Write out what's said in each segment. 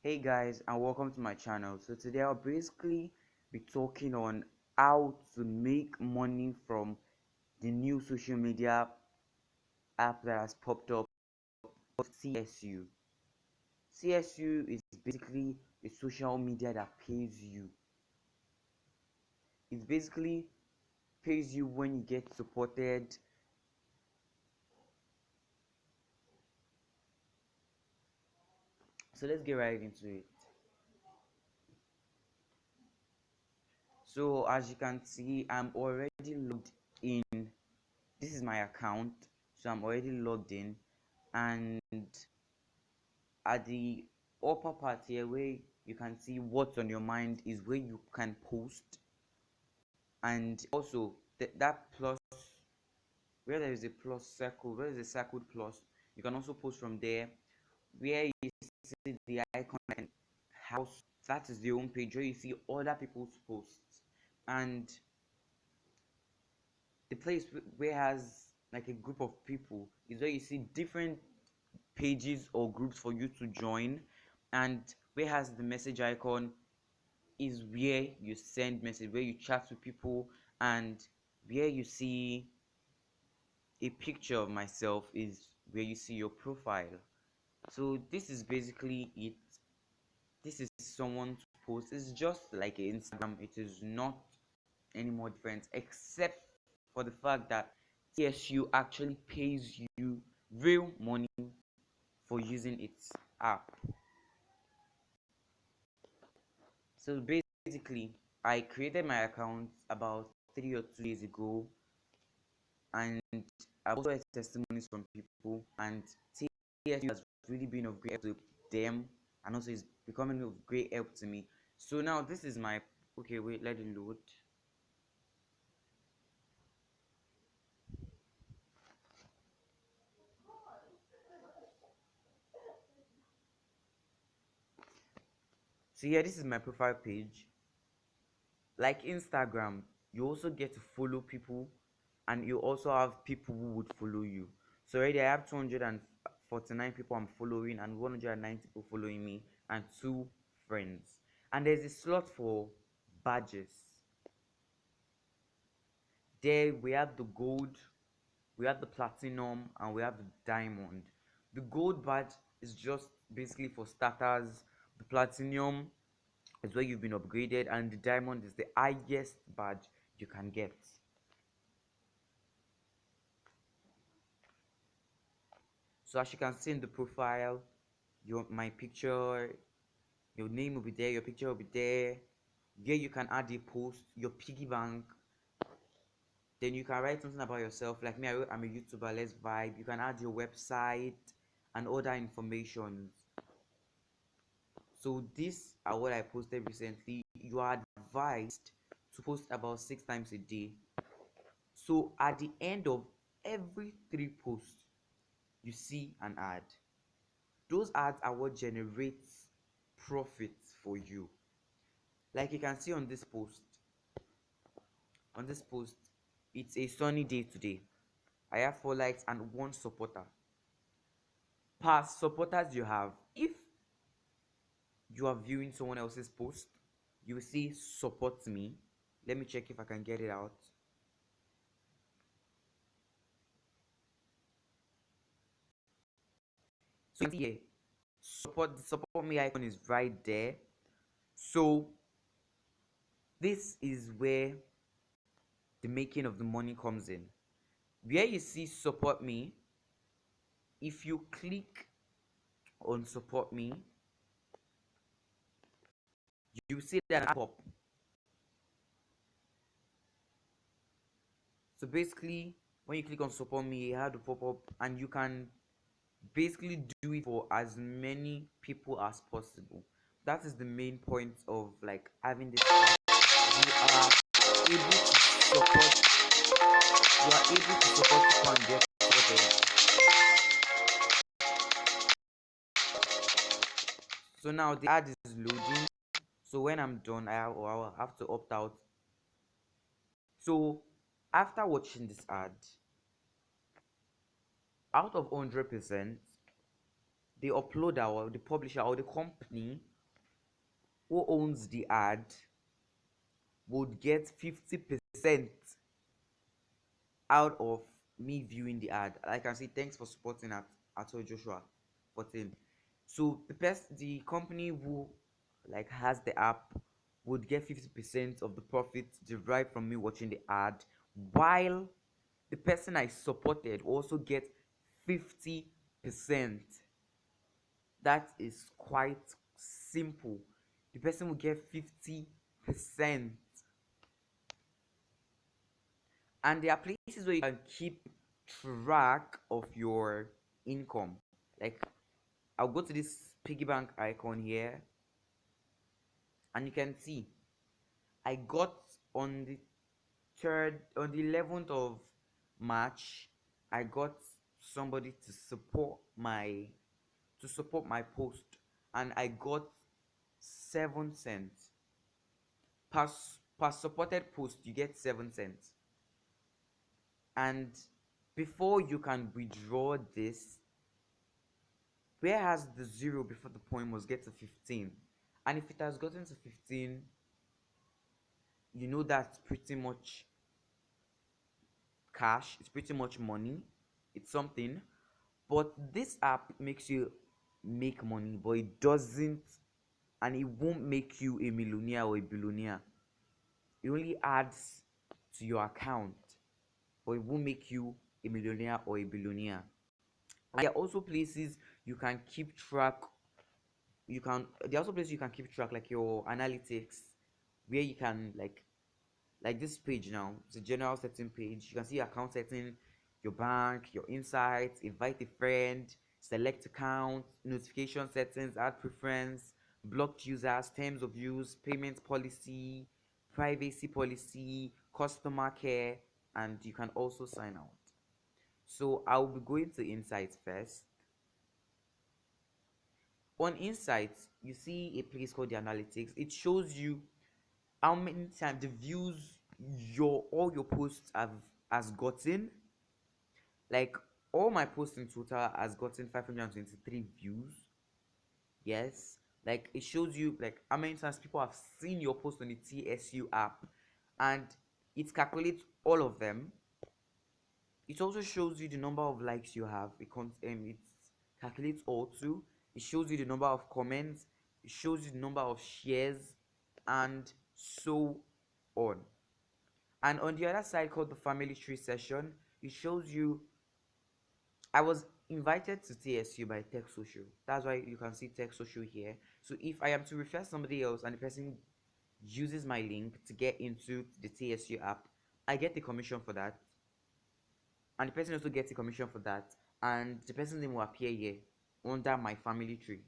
Hey guys, and welcome to my channel. So today I'll basically be talking on how to make money from the new social media app that has popped up, CSU. CSU is basically a social media that pays you. It basically pays you when you get supported. So let's get right into it. So as you can see, I'm already logged in. This is my account, so I'm already logged in, and at the upper part here where you can see what's on your mind is where you can post. And also that plus, where there is a plus circle, where there is a circled plus, you can also post from there. Where you see the icon and house, that is the home page where you see other people's posts. And the place where has like a group of people is where you see different pages or groups for you to join. And where has the message icon is where you send message, where you chat with people. And where you see a picture of myself is where you see your profile. So this is basically it. This is someone's post. It's just like Instagram. It is not any more different, except for the fact that TSU actually pays you real money for using its app. So basically, I created my account about 3 or 2 days ago, and I've also heard testimonies from people, and TSU has really been of great help to them, and also is becoming of great help to me. So now this is my, okay, wait, let it load. So yeah, this is my profile page. Like Instagram, you also get to follow people, and you also have people who would follow you. So already I have 249 people I'm following and 190 people following me and 2 friends. And there's a slot for badges. There we have the gold, we have the platinum, and we have the diamond. The gold badge is just basically for starters. The platinum is where you've been upgraded, and the diamond is the highest badge you can get. So as you can see in the profile, my picture, your name will be there, your picture will be there. Here you can add a post, your piggy bank. Then you can write something about yourself. Like me, I'm a YouTuber, let's vibe. You can add your website and other information. So these are what I posted recently. You are advised to post about 6 times a day. So at the end of every 3 posts, you see an ad. Those ads are what generates profits for you. Like you can see on this post, it's a sunny day today. I have 4 likes and 1 supporter. Past supporters you have, if you are viewing someone else's post, you will see support me. Let me check if I can get it out. So here, the support me icon is right there. So this is where the making of the money comes in. Where you see support me, if you click on support me, you see that pop. So basically, when you click on support me, you have to pop up, and you can basically do it for as many people as possible. That is the main point of like having this app. You are able to support. You are able to support people and get supported. So now the ad is loading. So when I'm done, I'll have to opt out. So after watching this ad, out of 100%, the uploader or the publisher or the company who owns the ad would get 50% out of me viewing the ad. I can say thanks for supporting at all Joshua 14. So the company who like has the app would get 50% of the profit derived from me watching the ad, while the person I supported also get 50%. That is quite simple. The person will get 50%. And there are places where you can keep track of your income. Like, I'll go to this piggy bank icon here, and you can see I got on the 11th of March, I got somebody to support my post, and I got 7 cents per supported post. You get 7 cents, and before you can withdraw this, where has the zero before the point must get to 15, and if it has gotten to 15, you know that's pretty much cash, it's pretty much money, it's something. But this app makes you make money, but it doesn't, and it won't make you a millionaire or a billionaire. It only adds to your account, but it won't make you a millionaire or a billionaire. And there are also places you can keep track. There are also places you can keep track, like your analytics, where you can like this page now. It's a general setting page. You can see your account setting, your bank, your insights, invite a friend, select account, notification settings, add preference, blocked users, terms of use, payment policy, privacy policy, customer care, and you can also sign out. So I'll be going to insights first. On insights, you see a place called the analytics. It shows you how many times the views all your posts have has gotten. Like, all my posts in total has gotten 523 views. Yes, like it shows you like how many times people have seen your post on the TSU app, and it calculates all of them. It also shows you the number of likes you have. It calculates all too. It shows you the number of comments. It shows you the number of shares, and so on. And on the other side, called the family tree session, it shows you I was invited to TSU by Tech Social. That's why you can see Tech Social here. So if I am to refer somebody else and the person uses my link to get into the TSU app, I get the commission for that. And the person also gets a commission for that. And the person's name will appear here under my family tree.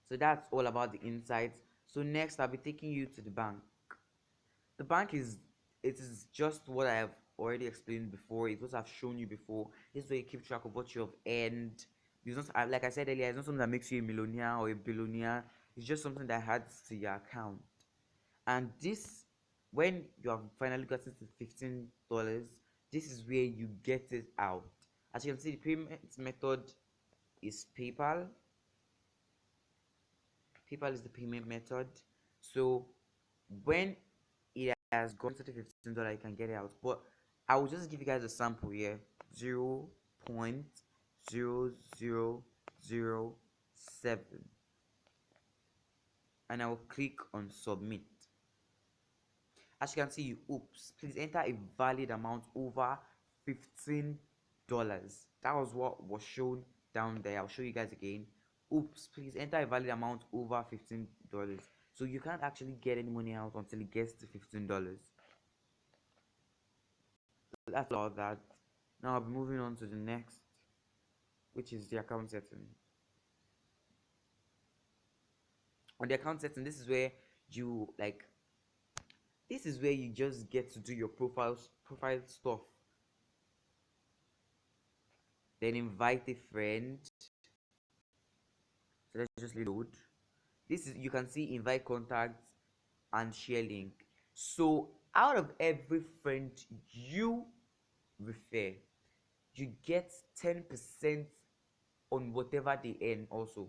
So that's all about the insights. So next I'll be taking you to the bank. The bank is just what I have already explained before. It's what I've shown you before. This way you keep track of what you have earned. It's not, like I said earlier, it's not something that makes you a millionaire or a billionaire. It's just something that adds to your account. And this, when you have finally gotten to $15, this is where you get it out. As you can see, the payment method is PayPal. PayPal is the payment method. So when it has gone to $15, you can get it out. But I will just give you guys a sample here. 0.0007, and I will click on submit. As you can see, oops, please enter a valid amount over $15. That was what was shown down there. I'll show you guys again. Oops, please enter a valid amount over $15. So you can't actually get any money out until it gets to $15. That's all that. Now I'll be moving on to the next, which is the account setting. On the account setting, this is where you just get to do your profile stuff. Then invite a friend. So let's just load. This is, you can see invite contacts and share link. So out of every friend you refer, you get 10% on whatever they earn also.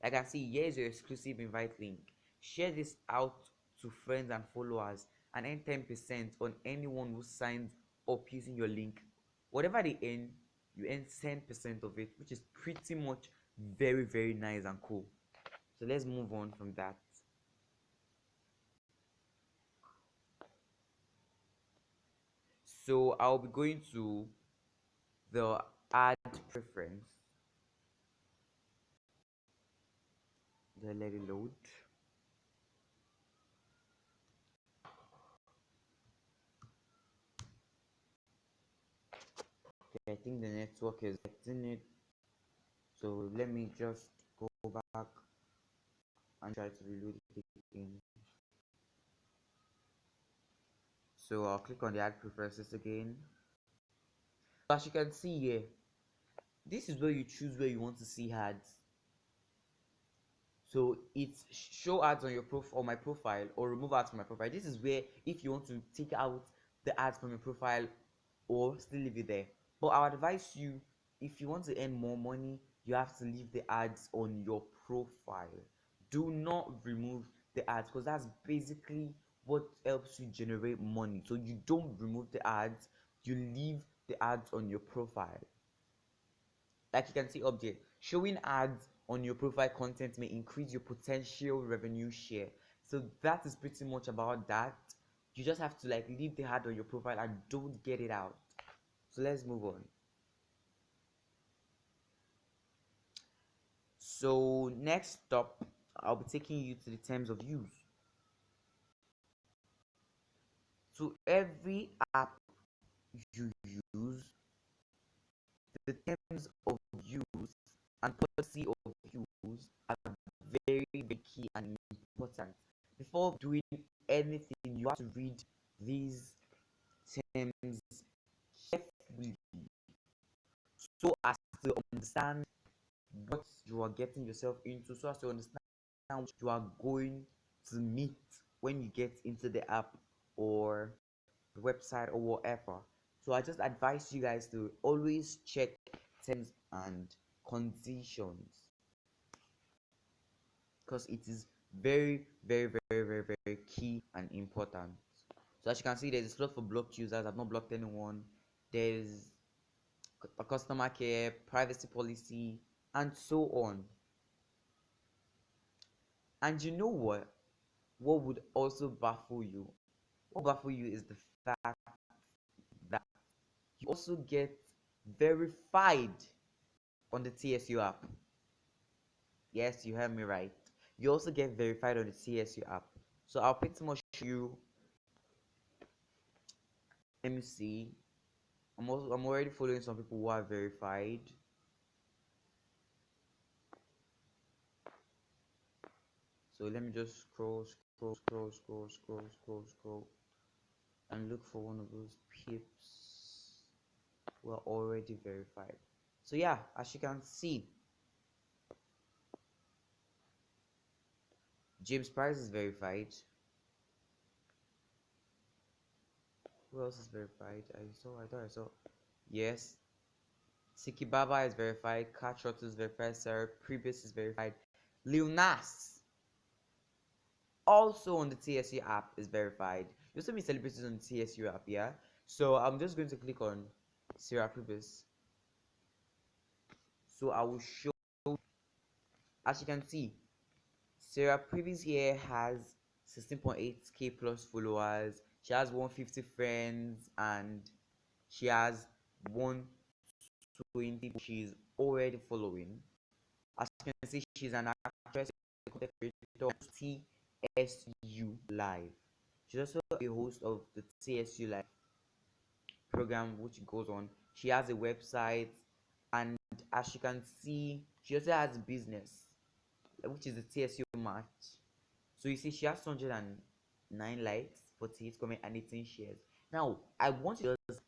Like I see, here's your exclusive invite link. Share this out to friends and followers and earn 10% on anyone who signs up using your link. Whatever they earn, you earn 10% of it, which is pretty much very, very nice and cool. So let's move on from that. So I'll be going to the add preference. Let it load. Okay, I think the network is getting it. So let me just go back and try to reload it again. So I'll click on the add preferences again. As you can see here, this is where you choose where you want to see ads. So it's show ads on your profile or my profile, or remove ads from my profile. This is where if you want to take out the ads from your profile or still leave it there. But I would advise you, if you want to earn more money, you have to leave the ads on your profile. Do not remove the ads, because that's basically what helps you generate money. So you don't remove the ads, you leave the ads on your profile. Like you can see up there, showing ads on your profile content may increase your potential revenue share. So that is pretty much about that. You just have to like leave the ad on your profile and don't get it out. So let's move on. So next up, I'll be taking you to the terms of use. So every app you use, the terms of use and policy of use are very, very key and important. Before doing anything, you have to read these terms carefully so as to understand what you are getting yourself into, so as to understand what you are going to meet when you get into the app or the website or whatever. So I just advise you guys to always check terms and conditions, because it is very, very, very, very, very key and important. So as you can see, there's a slot for blocked users. I've not blocked anyone. There's a customer care, privacy policy, and so on. And you know what? What would also baffle you? What baffle you is the fact that you also get verified on the TSU app. Yes, you heard me right. You also get verified on the TSU app. So I'll pretty much show you. Let me see. I'm already following some people who are verified. So let me just scroll and look for one of those peeps who are already verified. So yeah, as you can see, James Price is verified. Who else is verified? I thought I saw. Yes. Siki Baba is verified. Catshot is verified. Sarah Prebis is verified. Lil Nas, also on the TSU app, is verified. You also meet celebrities on the TSU app, yeah? So I'm just going to click on Sarah Prebis. So I will show, as you can see, Sarah Previous here has 16.8k plus followers. She has 150 friends and she has 120 she's already following. As you can see, she's an actress, content creator on TSU Live. She's also a host of the TSU Live program, which goes on. She has a website, and as you can see, she also has a business, which is the TSU Match. So you see, she has 209 likes, 48 comments, and 18 shares. Now, I want you to just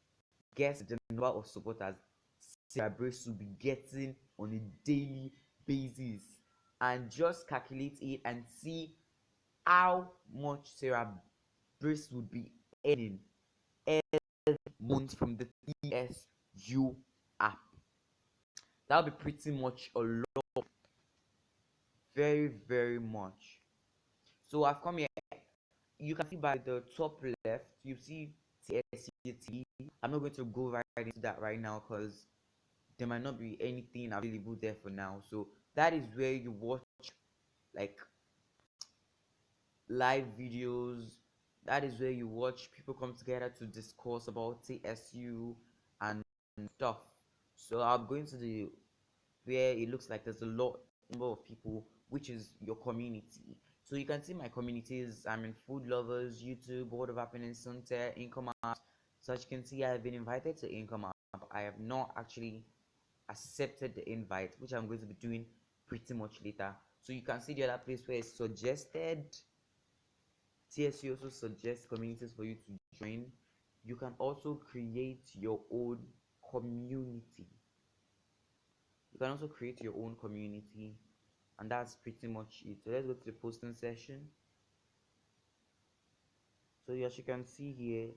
guess the number of supporters Sarah Brace will be getting on a daily basis, and just calculate it and see how much Sarah Brace would be earning every month from the TSU app. That'll be pretty much a lot very much. So I've come here. You can see by the top left, you see TSCT. I'm not going to go right into that right now because there might not be anything available there for now. So that is where you watch like live videos. That is where you watch people come together to discuss about TSU and stuff. So I'm going to the where it looks like there's a lot number of people, which is your community. So you can see my communities. I'm in food lovers, YouTube, board of happiness, Sunter, income apps. So as you can see, I've been invited to income app. I have not actually accepted the invite, which I'm going to be doing pretty much later. So you can see the other place where it's suggested. TSU also suggests communities for you to join. You can also create your own community. You can also create your own community, and that's pretty much it. So let's go to the posting session. So as you can see here,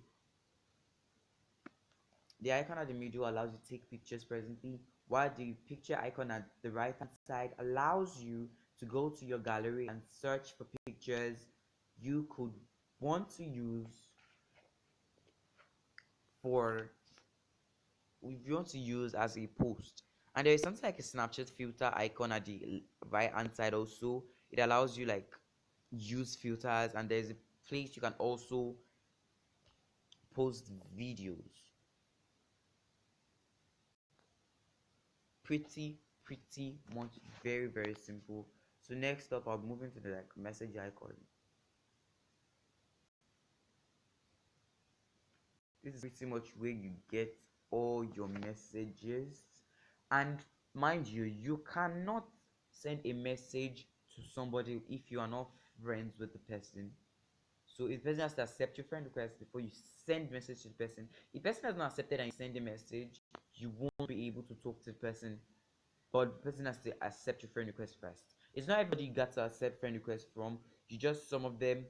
the icon at the middle allows you to take pictures presently, while the picture icon at the right hand side allows you to go to your gallery and search for pictures you could want to use for if you want to use as a post. And there is something like a Snapchat filter icon at the right hand side also. It allows you like use filters, and there's a place you can also post videos. Pretty much very simple. So next up, I'll move into the like message icon. This is pretty much where you get all your messages, and mind you, you cannot send a message to somebody if you are not friends with the person. So the person has to accept your friend request before you send message to the person. If the person has not accepted and you send a message, you won't be able to talk to the person, but the person has to accept your friend request first. It's not everybody you got to accept friend requests from. You just some of them,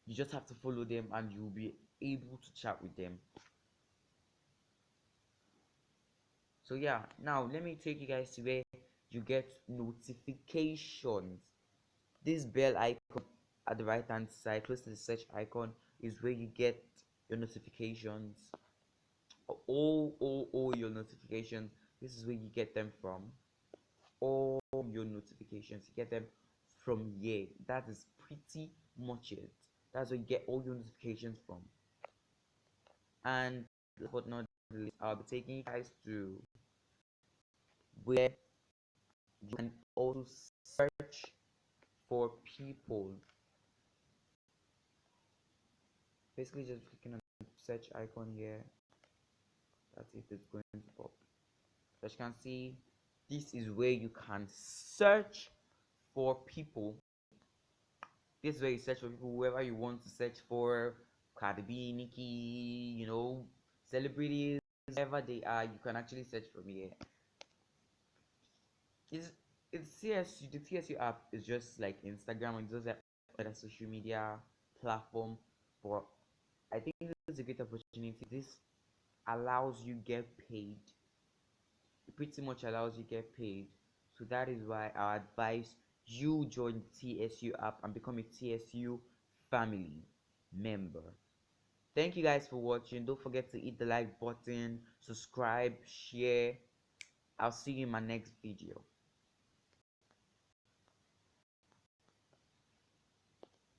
you just have to follow them and you'll be able to chat with them. So yeah, now let me take you guys to where you get notifications. This bell icon at the right hand side close to the search icon is where you get your notifications. All your notifications. This is where you get them from. All your notifications, you get them from here. That is pretty much it. That's where you get all your notifications from. And but not least, I'll be taking you guys to where you can also search for people. Basically just clicking on the search icon here. That's it, it's going to pop. So as you can see, this is where you can search for people. This is where you search for people, whoever you want to search for. Cardi B, Nicki, celebrities, wherever they are, you can actually search from here. It's it's CSU. The CSU app is just like Instagram and just like other social media platform. But I think this is a great opportunity. This allows you get paid. It pretty much allows you get paid. So that is why I advise you join the TSU app and become a TSU family member. Thank you guys for watching. Don't forget to hit the like button, subscribe, share. I'll see you in my next video.